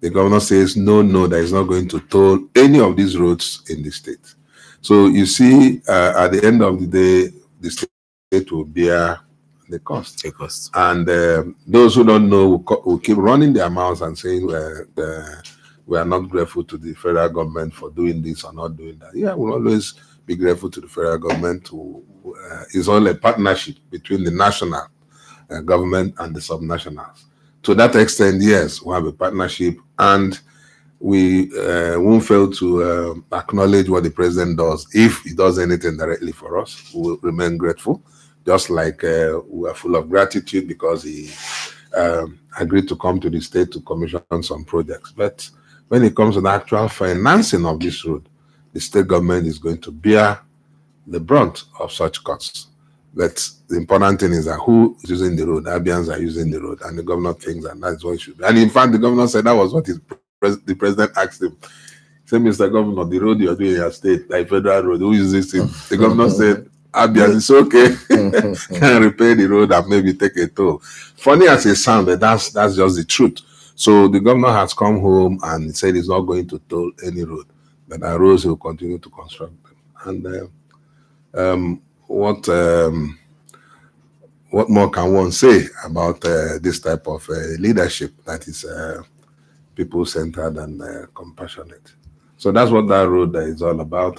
The governor says, no, that is not going to toll any of these roads in the state. So you see, at the end of the day, the state will bear the cost. And those who don't know will keep running their mouths and saying we are not grateful to the federal government for doing this or not doing that. Yeah, we'll always be grateful to the federal government. It's all a partnership between the national government and the subnationals. To that extent, yes, we have a partnership, and we won't fail to acknowledge what the president does. If he does anything directly for us, we will remain grateful, just like we are full of gratitude because he agreed to come to the state to commission some projects. But when it comes to the actual financing of this road, the state government is going to bear the brunt of such costs. But the important thing is that who is using the road? Abians are using the road, and the governor thinks that that's what it should be. And in fact, the governor said that was what the president asked him. He said, Mr. Governor, the road you're doing in your state, like federal road, who uses it? The governor said, Abians, it's okay. Can repair the road and maybe take a toll. Funny as it sounds, but that's just the truth. So the governor has come home and said he's not going to toll any road, but our roads will continue to construct them. And what more can one say about this type of leadership that is people-centered and compassionate? So that's what that road is all about.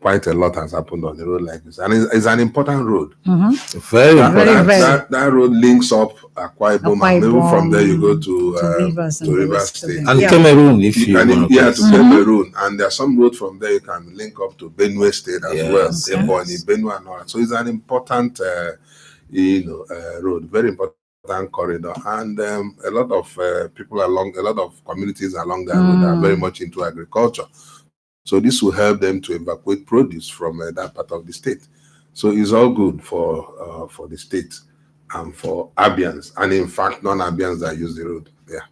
Quite a lot has happened on the road like this, and it's an important road. Very important. That road links up Akwa Ibom, and maybe from there you go to Rivers State and Cameroon, if you want to Cameroon, and there's some road from there you can link up to Benue State as well, Ebonyi, Benue, and all that. So it's an important, road, very important corridor, and a lot of people a lot of communities along that road are very much into agriculture. So this will help them to evacuate produce from that part of the state. So it's all good for the state and for Abians, and in fact, non-Abians that use the road. Yeah.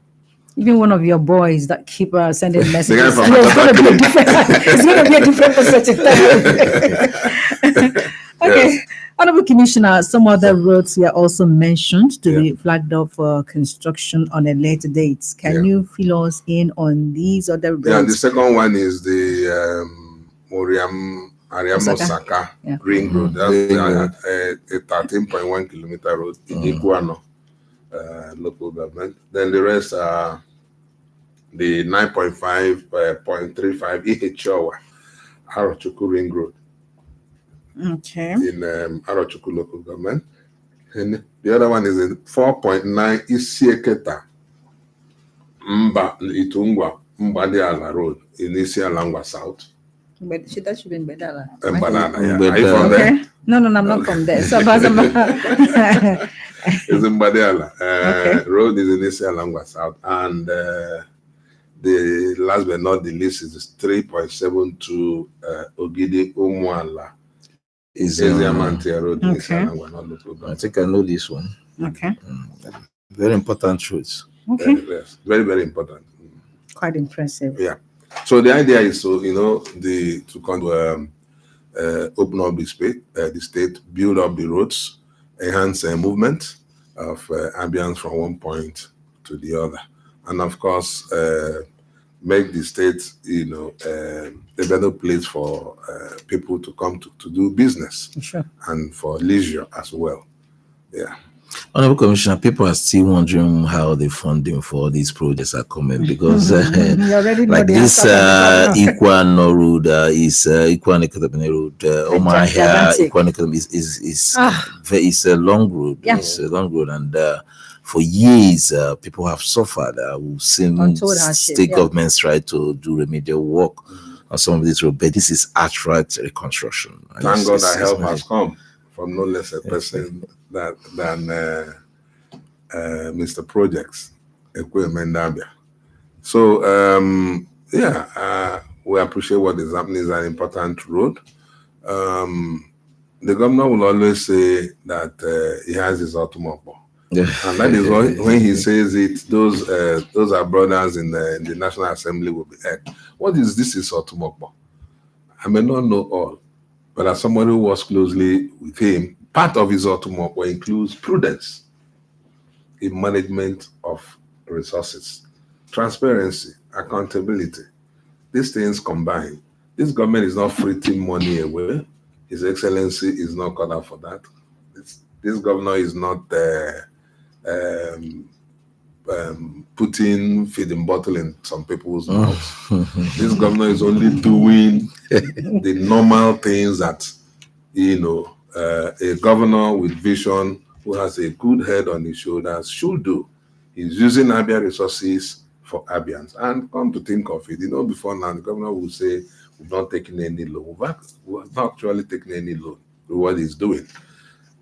Even one of your boys that keep sending messages. It's going to be a different perspective. Okay. Yes. Honorable Commissioner, some other roads were also mentioned to be flagged up for construction on a later date. Can you fill us in on these other roads? Yeah, the second one is the Ariamosaka Ring Road. That's a 13.1 kilometer road in Iguano local government. Then the rest are the 9.5.35 Ihichowa Arochukwu Ring Road. Okay. In Arochukwu local government. And the other one is in 4.9 Isieketa Mba Itungwa Mbadiala Road in Isialangwa South. But that should be in Bedala. Are you from there? No, I'm not from there. So it's in Mbadiala. Road is in Isialangwa South. And the last but not the least is 3.72 Ogidi Umuala. Is Road. I think I know this one. Okay. Very important roads. Okay. Very, very important. Quite impressive. Yeah. So the idea is to come to open up the state, build up the roads, enhance movement of ambience from one point to the other, and of course make the state, a better place for people to come to do business, and for leisure as well. Yeah. Honorable Commissioner, people are still wondering how the funding for these projects are coming, because like this Iguano Road is Iguano Road, Omahia Iguano is a long road. Yeah. It's a long road, and for years, people have suffered. We've seen state governments try to do remedial work on some of these roads, but this is outright reconstruction. Thank God that help has come from no less a person than Mr. Projects, Ekwe Mendabia. So, we appreciate what is happening. It's an important road. The governor will always say that he has his automobil. And that is why when he says it, those are brothers in the National Assembly will be asked, what is this is automobil? I may not know all, but as somebody who works closely with him, part of his automobile includes prudence in management of resources. transparency, accountability. These things combined. This government is not fritting money away. His Excellency is not called out for that. This governor is not putting feeding bottle in some people's mouths. This governor is only doing the normal things that, a governor with vision who has a good head on his shoulders should do. He's using Abia resources for Abians. And come to think of it, before now, the governor will say, we've not taken any loan. We've not actually taken any loan with what he's doing.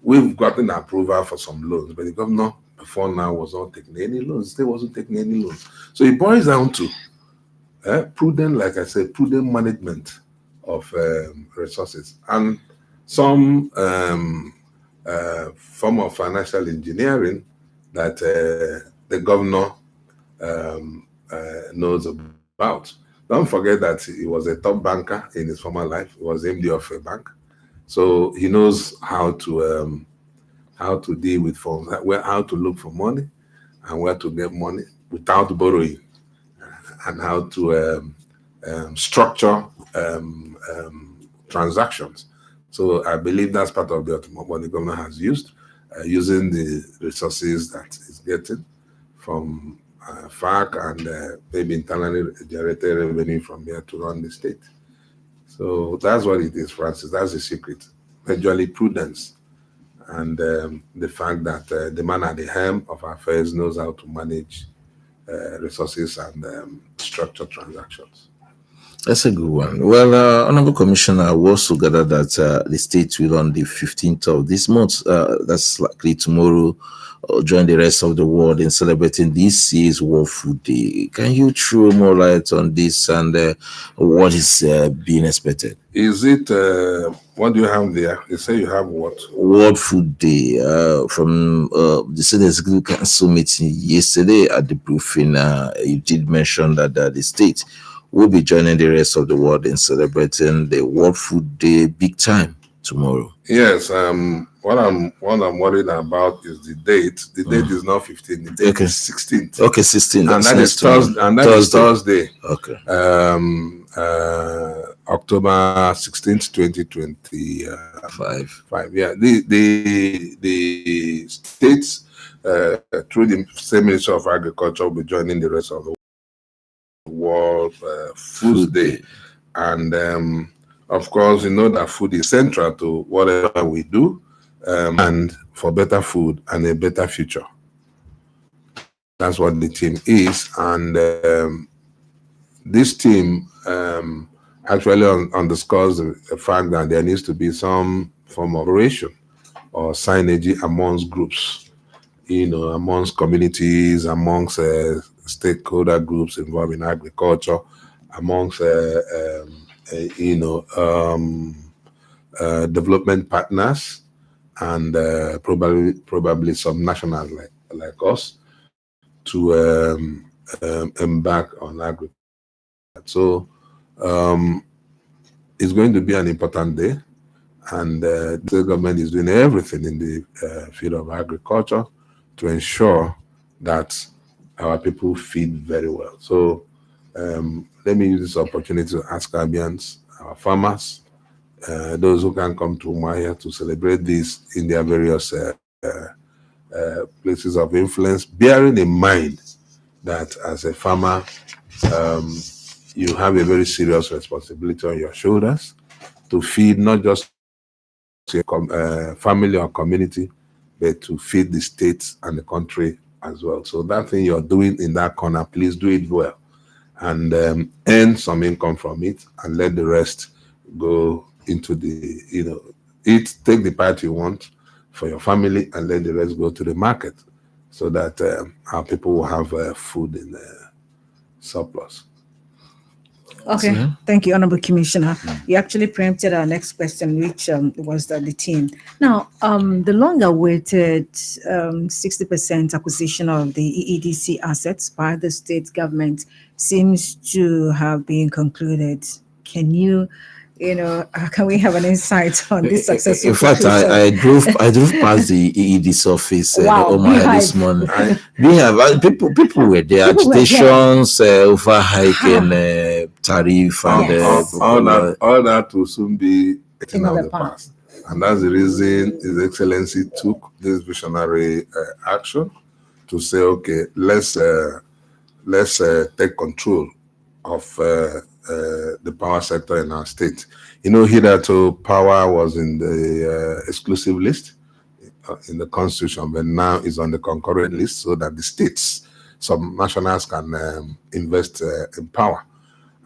We've gotten approval for some loans, but the governor before now was not taking any loans. Still wasn't taking any loans. So it boils down to prudent, like I said, prudent management of resources and some form of financial engineering that the governor knows about. Don't forget that he was a top banker in his former life. He was MD of a bank. So he knows how to deal with funds, how to look for money and where to get money without borrowing, and how to structure transactions. So I believe that's part of the what the government has used, using the resources that is getting from FARC and maybe internally generated revenue from here to run the state. So that's what it is, Francis. That's the secret. Majorly prudence and the fact that the man at the helm of affairs knows how to manage resources and structure transactions. That's a good one. Well, Honorable Commissioner, we also gathered that the state will on the 15th of this month, that's likely tomorrow, join the rest of the world in celebrating this year's World Food Day. Can you throw more light on this and what is being expected? Is it, what do you have there? You say you have what? World Food Day from the Senate Executive Council meeting yesterday at the briefing. You did mention that the state will be joining the rest of the world in celebrating the World Food Day big time tomorrow. Yes, what I'm worried about is the date. The date is not 15. The date is 16th. Okay, 16th. And that is Thursday. And that is Thursday. Okay. October 16th, 2025. Yeah. The states through the same Ministry of Agriculture will be joining the rest of the World Food Day. And of course, you know that food is central to whatever we do, and for better food and a better future. That's what the team is. And this team actually underscores the fact that there needs to be some form of operation or synergy amongst groups, amongst communities, amongst stakeholder groups involved in agriculture, amongst development partners, and probably some nationals like us to embark on agriculture. So it's going to be an important day, and the government is doing everything in the field of agriculture to ensure that our people feed very well. So let me use this opportunity to ask Abians, our farmers, those who can come to Umuahia to celebrate this in their various places of influence, bearing in mind that as a farmer, you have a very serious responsibility on your shoulders to feed not just your family or community, but to feed the state and the country as well. So that thing you're doing in that corner, please do it well and earn some income from it, and let the rest go into the, take the part you want for your family and let the rest go to the market, so that our people will have food in surplus. Okay, thank you, Honorable Commissioner. You actually preempted our next question, which was the team. Now, the long-awaited 60% acquisition of the EEDC assets by the state government seems to have been concluded. Can you can we have an insight on this successful? In fact, I drove past the EED's office this morning. We have people were there, agitations over hiking tariff, and all that will soon be in the past. And that's the reason His Excellency took this visionary action to say, okay, let's take control of the power sector in our state. Hitherto power was in the exclusive list in the constitution, but now is on the concurrent list so that the states, some nationals can invest in power.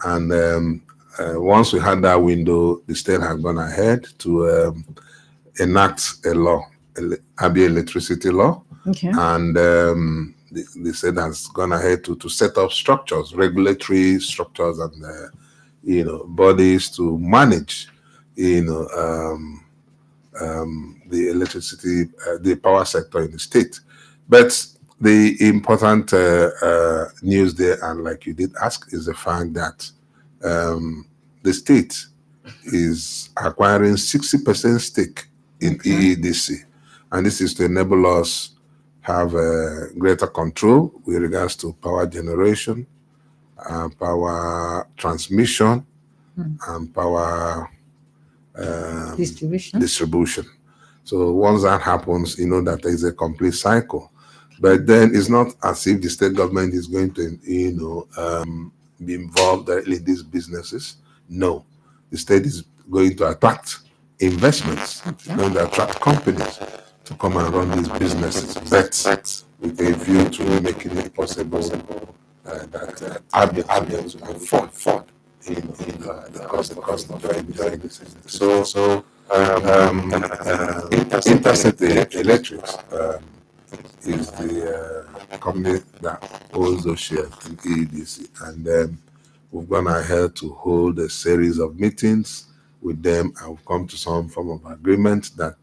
And once we had that window, the state had gone ahead to enact a law, Abia Electricity Law. Okay. And the state has gone ahead to set up structures, regulatory structures, and bodies to manage, the electricity, the power sector in the state. But the important news there, and like you did ask, is the fact that the state is acquiring 60% stake in EEDC, and this is to enable us have greater control with regards to power generation, power transmission, and power distribution. So once that happens, that there is a complete cycle. But then it's not as if the state government is going to, be involved directly in these businesses. No, the state is going to attract investments, going to attract companies to come and run these businesses. But with a view to making it possible that Abians will afford the cost of doing this. So Intercity Electrics is the company that owns those shares in EEDC, and we've gone ahead to hold a series of meetings with them, and we've come to some form of agreement that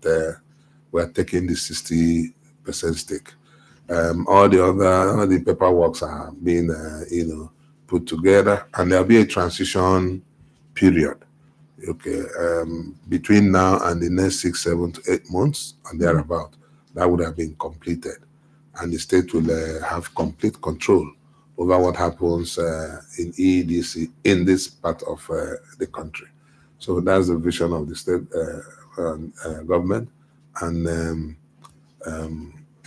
we're taking the 60% stake. All the paperwork are being put together, and there'll be a transition period. Okay, between now and the next 6, 7 to 8 months and thereabout, that would have been completed, and the state will have complete control over what happens in EEDC in this part of the country. So that's the vision of the state government, and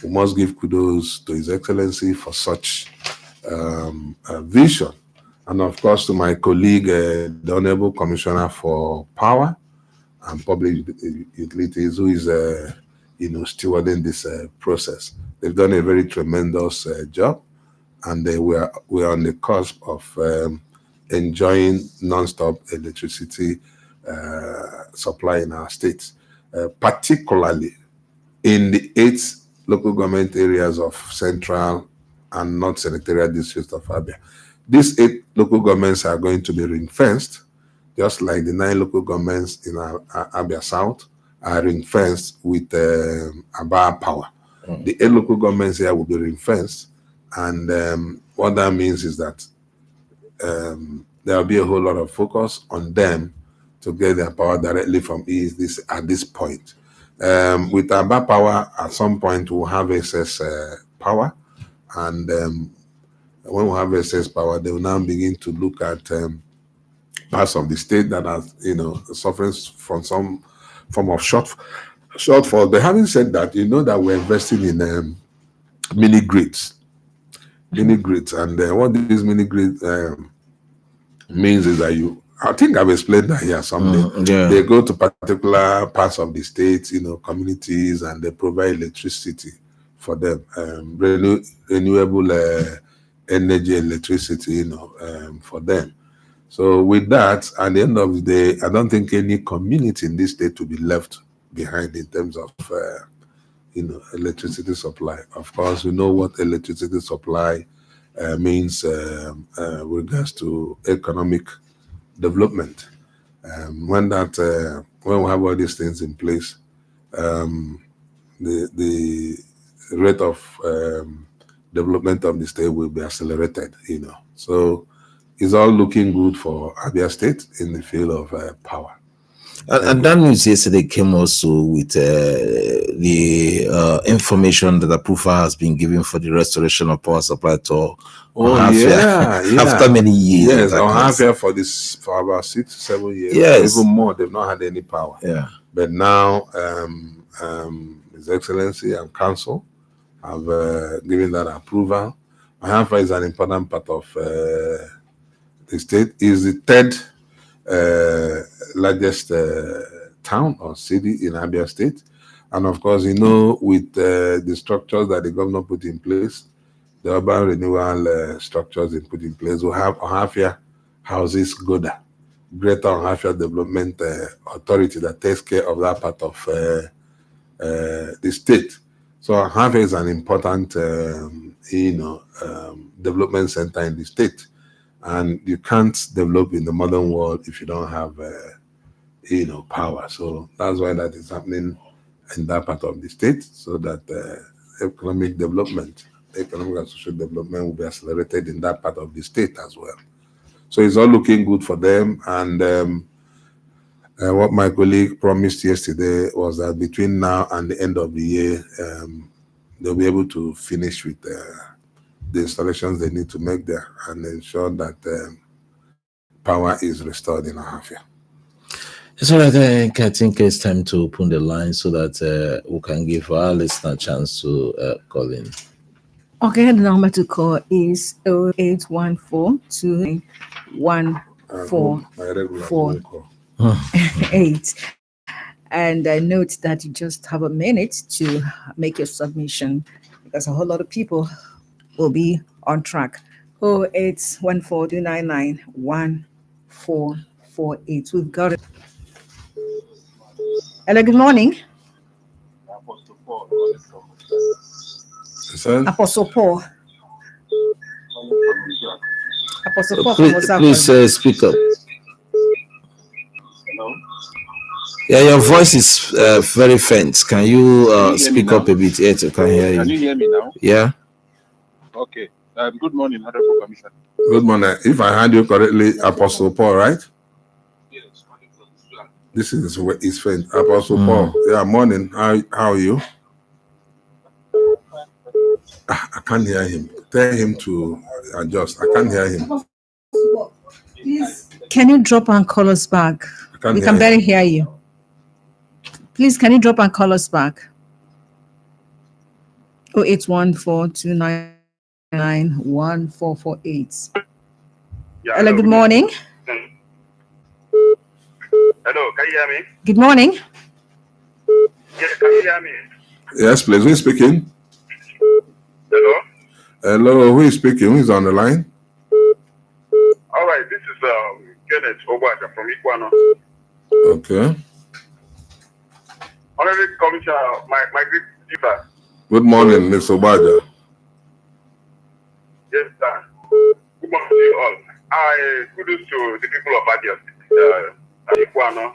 we must give kudos to His Excellency for such vision. And of course, to my colleague, the Honorable Commissioner for Power and Public Utilities, who is, stewarding this process. They've done a very tremendous job, and we're on the cusp of enjoying non-stop electricity supply in our states, particularly in the 8 local government areas of Central and North Senatorial District of Abia. These 8 local governments are going to be ring-fenced, just like the 9 local governments in Abia South are ring-fenced with Aba Power. The 8 local governments here will be ring-fenced, and what that means is that there will be a whole lot of focus on them to get their power directly from EEDC at this point. With Aba Power, at some point we'll have excess power, and when we have excess power, they will now begin to look at parts of the state that are, suffering from some form of shortfall. But having said that, that we're investing in mini grids, and what these mini grids means is that I think I've explained that here someday. They go to particular parts of the state, communities, and they provide electricity for them, renewable energy electricity, for them. So with that, at the end of the day, I don't think any community in this state will be left behind in terms of, electricity supply. Of course, we know what electricity supply means with regards to economic development. When we have all these things in place, the rate of development of the state will be accelerated. So it's all looking good for Abia State in the field of power. And that news yesterday came also with the information that approval has been given for the restoration of power supply to Ohafia after many years. Yes, Ohafia for about 6 to 7 years, yes, even more. They've not had any power. Yeah, but now His Excellency and Council have given that approval. Ohafia is an important part of the state. Is the third largest town or city in Abia State, and of course, with the structures that the governor put in place, the urban renewal structures he put in place, we have Ohafia houses GODA, Greater Ohafia Development Authority, that takes care of that part of the state. So Ohafia is an important, development center in the state. And you can't develop in the modern world if you don't have, power. So that's why that is happening in that part of the state, so that economic development, economic and social development will be accelerated in that part of the state as well. So it's all looking good for them. And what my colleague promised yesterday was that between now and the end of the year, they'll be able to finish with the installations they need to make there and ensure that power is restored in Ohafia. So I think it's time to open the line so that we can give our listener a chance to call in. Okay, the number to call is 0814 2914448. And note that you just have a minute to make your submission, because a whole lot of people will be on track. 0814-299-1448. We've got it. Hello, good morning. Apostle Paul. Apostle Paul, please speak up. Hello? Yeah, your voice is very faint. Can you speak up a bit? Yes, I can hear you. Can you hear me now? Yeah. Okay. Good morning, Honorable Commissioner. Good morning. If I heard you correctly, Apostle Paul, right? Yes. This is his friend, Apostle Paul. Yeah, morning. How are you? I can't hear him. Tell him to adjust. I can't hear him. Please, can you drop and call us back? We can barely hear you. Please, can you drop and call us back? 0814-299-1448. Hello, good morning. Hello, can you hear me? Good morning. Yes, can you hear me? Yes, please. Who is speaking? Hello? Hello, who is speaking? Who is on the line? All right, this is Kenneth Obaja from Iguano. Okay. Honorable Commissioner, my great sir. Good morning, Mr. Obaja. Yes, sir. Good morning to you all. Kudos to the people of Abia, Iguano,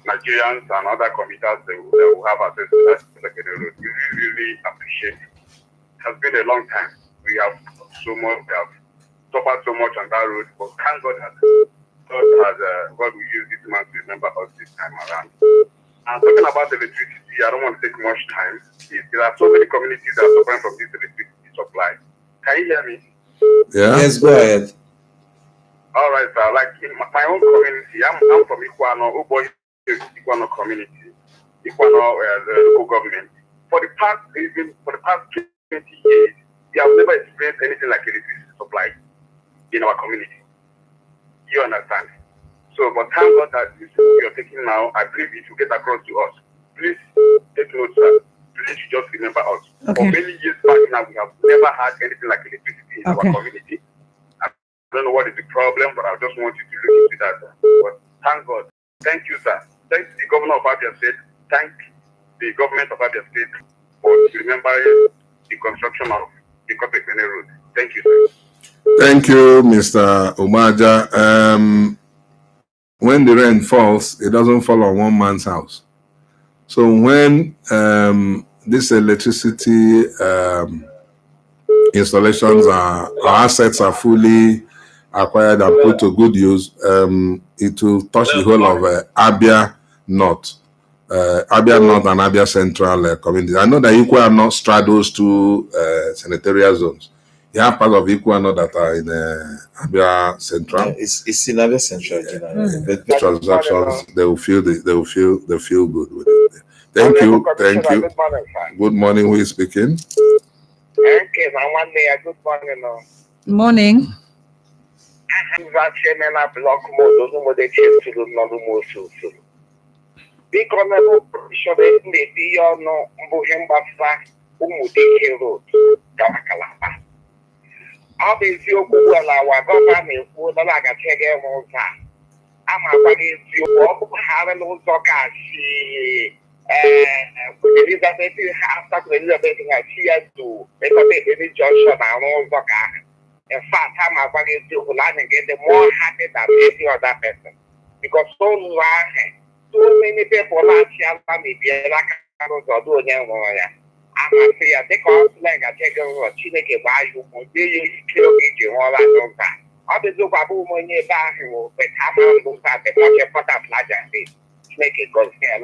Nigerians, and other commuters that will have access to that secondary road. We really appreciate it. It has been a long time. We have suffered so much on that road, but thank God that God will use this man to remember us this time around. And talking about electricity, I don't want to take much time. There are so many communities that are suffering from this electricity supply. Can you hear me? Yeah. Yes, go ahead. All right, sir. Like in my own community, I'm from Iguano, Iguano community, Iguano the local government. For the past 20 years, we have never experienced anything like electricity supply in our community. You understand? So, but thank God that this you're taking now, I believe it will get across to us. Please take note, sir. Please just remember us. Okay. For many years back now, we have never had anything like electricity in our community. I don't know what is the problem, but I just want you to look into that. But thank God. Thank you, sir. Thank the governor of Abia State. Thank the government of Abia State for remembering the construction of the Kopekene Road. Thank you, sir. Thank you, Mr. Obaja. When the rain falls, it doesn't fall on one man's house. So when this electricity installations our assets are fully acquired and put to good use, it will touch the whole of Abia North. Abia North and Abia Central communities. I know that Ikwa straddles two senatorial zones. You have part of Ikwa that are in Abia Central. Yeah, it's in Abia Central. The transactions, they will feel good with it. Thank you. Good morning. Who is speaking? Okay, good morning. Morning. Biko na position ndị ọnụ mbụ ihe mgbasa ụmụdike road Kalaba. Ọ bụ eziokwu gwara awa gọvanọ ekwu na agachi ga enwe ụzọ a ma agbaghị eziokwu ọ bụghara n'ụzọ kachi Elizabeth after Elizabeth ha chi ya to Elizabeth Junction arụ ụzọ ka ahụ. In fact, ha ma agbaghị eziokwu na anyị ga-ede more happy than any other person because so many people last year maybe like do I'm not saying they call like a check or Chineke buy you they kill me all that on that. All the Babu money back but how look at the market for that flag and this make it go here.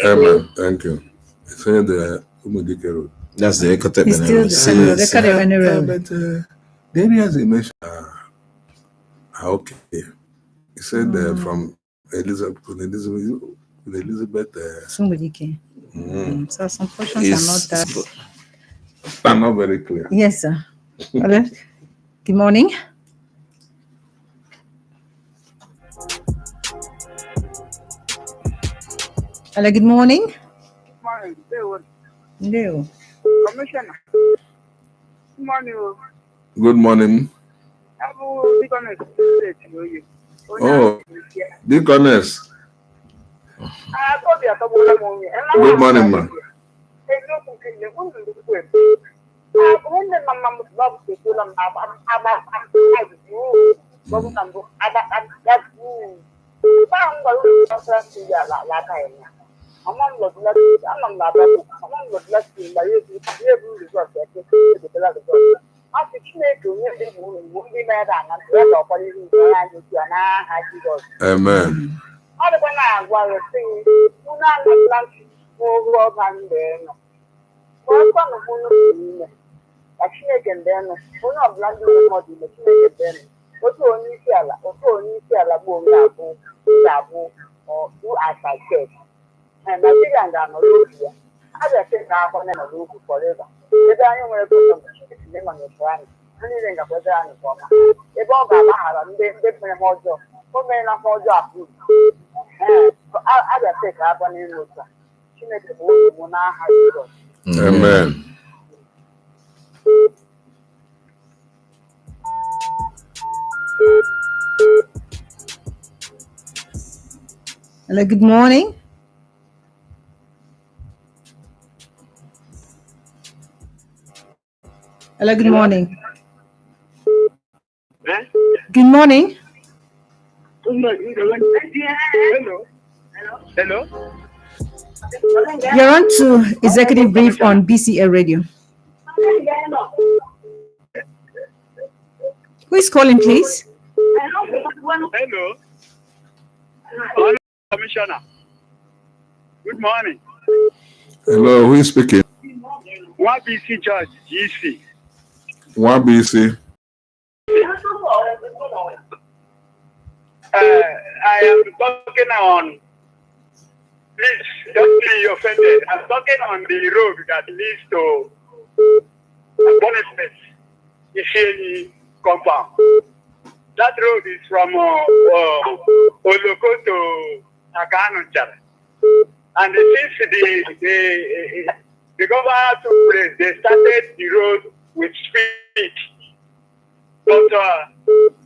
Amen. Thank you. Say the Umudike road. That's the Ekotep. But the areas he mentioned are okay. He said from Elizabeth. Somebody so some portions are not very clear. Yes, sir. Hello. Good morning. Hello, good morning. No. Commissioner. Good morning. Good morning. Oh, Deaconess. Good morning, ma. Amen. Amen. Hello, good morning. Hello, good morning. Good morning. Hello. You're on to Executive Brief on BCA Radio. Who is calling, please? Hello. Commissioner. Good morning. Hello, who is speaking? One BC Judge, GC. One BC. I am talking on, please don't be offended. I'm talking on the road that leads to Boniface, Isheni compound. That road is from Oloko to Akanonchara. And since the governor took place, they started the road with speed. But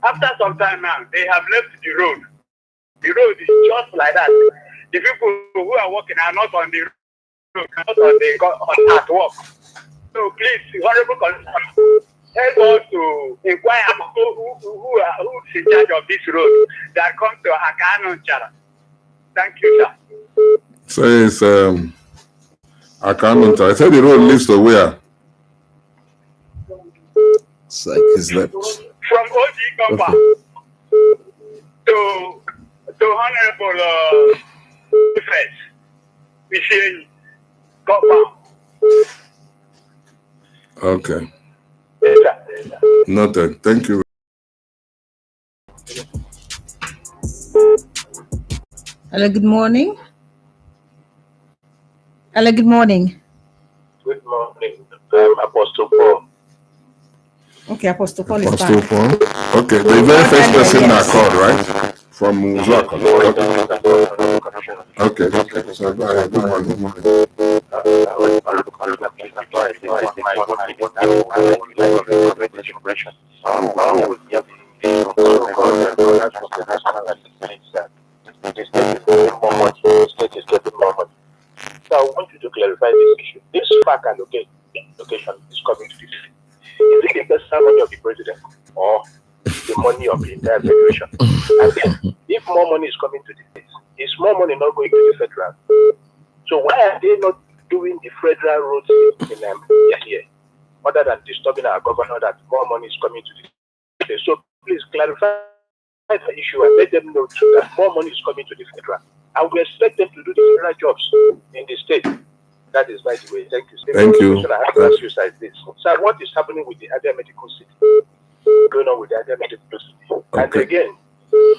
after some time now, they have left the road. The road is just like that. The people who are working are not on the road, not on at work. So please, Honorable Commissioner, help us to inquire who is in charge of this road that comes to Akanonchara. Thank you, sir. So it's Akanonchara. I said the road leads to where? It's like his left. from OG compound to Honorable Defense, Michelle compound. Okay. Yes, sir. Yes, sir. Noted. Thank you. Hello, good morning. Hello, good morning. Good morning. I'm Apostle Paul. Okay, Apostle Paul is Apostle back. Paul. Okay, the very first person that called, right? From Uzwaka. Okay. So go ahead. Good morning. So I want you to clarify this issue. This FAC allocation is coming to this. Is it the personal money of the president or the money of the entire federation? And then, if more money is coming to the state, is more money not going to the federal? So why are they not doing the federal roads in here, other than disturbing our governor that more money is coming to the state? So please clarify the issue and let them know too that more money is coming to the federal. And we expect them to do the federal jobs in the state. That is by the way. Thank you. Thank you. I have to ask you this. So what is happening with the Adia Medical City? Going on with the Adia Medical City. Okay. And again,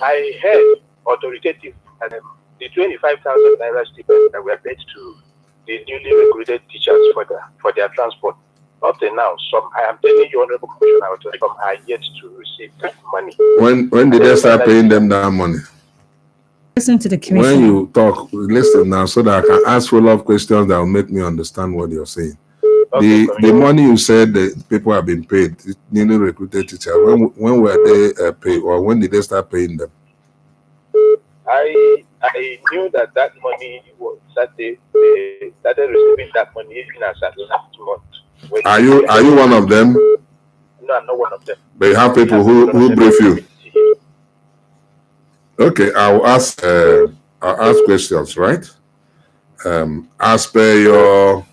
I heard authoritative and the 25,000 naira stipend that were paid to the newly recruited teachers for their transport. Up till now, I am telling you, Honorable Commissioner, some are yet to receive that money. When did they start paying them that money? Listen to the commission. When you talk, listen now so that I can ask follow-up questions that will make me understand what you're saying. Okay, The money you said that people have been paid, newly recruited teachers, when were they paid, or when did they start paying them? I knew that money was that they started receiving that money even as at last month. Are you one of them? No, I'm not one of them. But you have people who brief you. Okay, I'll ask questions, right? As per your